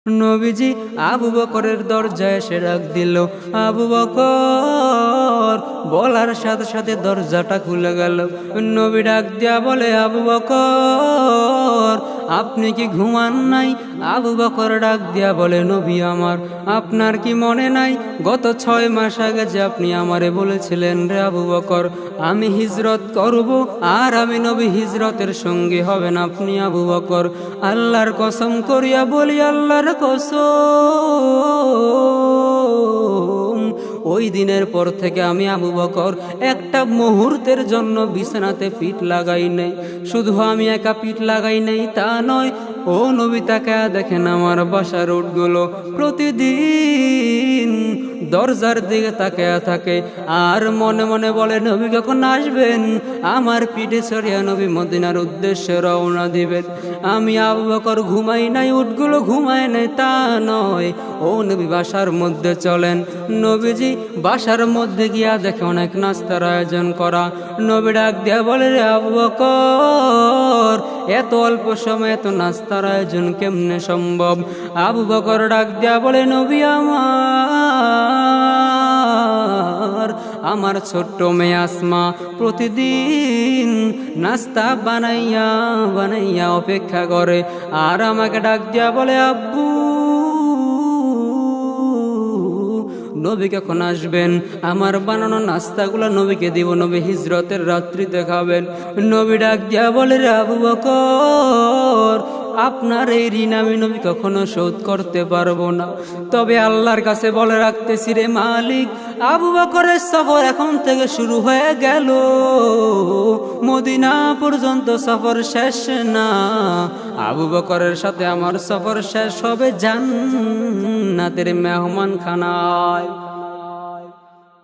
নবীজি আবু বকরের দরজায় এসে ডাক দিল, আবু বকর। বলার সাথে সাথে দরজাটা খুলে গেল। নবী ডাক দিয়া বলে, আবু বকর আপনি কি ঘুমান নাই? আবু বকর ডাক দিয়া বলে, নবী আমার, আপনার কি মনে নাই গত 6 মাস আগে যে আপনি আমারে বলেছিলেন, রে আবু বকর, আমি হিজরত করব আর আমি নবী হিজরতের সঙ্গী হবেন আপনি আবু বকর। আল্লাহর কসম করিয়া বলি, আল্লাহর কসম, ওই দিনের পর থেকে আমি আবু বকর একটা মুহূর্তের জন্য বিছানাতে পিঠ লাগাই নাই। শুধু আমি একা পিঠ লাগাই নাই তা নয়, ও নবী তাকায়া দেখেন আমার বাসার উটগুলো প্রতিদিন দরজার দিকে তাকায়া থাকে আর মনে মনে বলে, নবী কখন আসবেন? আমার পিঠে চড়িয়া নবী মদিনার উদ্দেশ্যে রওনা দিবেন। আমি আবু বকর ঘুমাই নাই, উটগুলো ঘুমায় নাই তা নয়, ও নবী বাসার মধ্যে চলেন। নবীজি বাসার মধ্যে গিয়া দেখে অনেক নাস্তার আয়োজন করা। নবী ডাক দিয়া বলে, রে আবু বকর, এত অল্প সময়ে এত নাস্তার আয়োজন কেমনে সম্ভব? আবু বকর ডাক দিয়া বলে, নবী আমার ছোট্ট মেয়ে আসমা প্রতিদিন নাস্তা বানাইয়া বানাইয়া অপেক্ষা করে আর আমাকে ডাক দিয়া বলে, আব্বু নবী কখন আসবেন? আমার বানানো নাস্তাগুলো নবীকে দিব, নবী হিজরতের রাত্রিতে খাবেন। নবী ডাক দিয়া বলে, রে আবু বকর, আপনার এই ঋণ আমি নবী কখনো শোধ করতে পারবো না, তবে আল্লাহর কাছে বলে রাখতেছি রে মালিক, আবু বকরের সফর এখন থেকে শুরু হয়ে গেল, মদিনা পর্যন্ত সফর শেষ না। আবু বকরের সাথে আমার সফর শেষ হবে জান্নাতের মেহমান খানায়।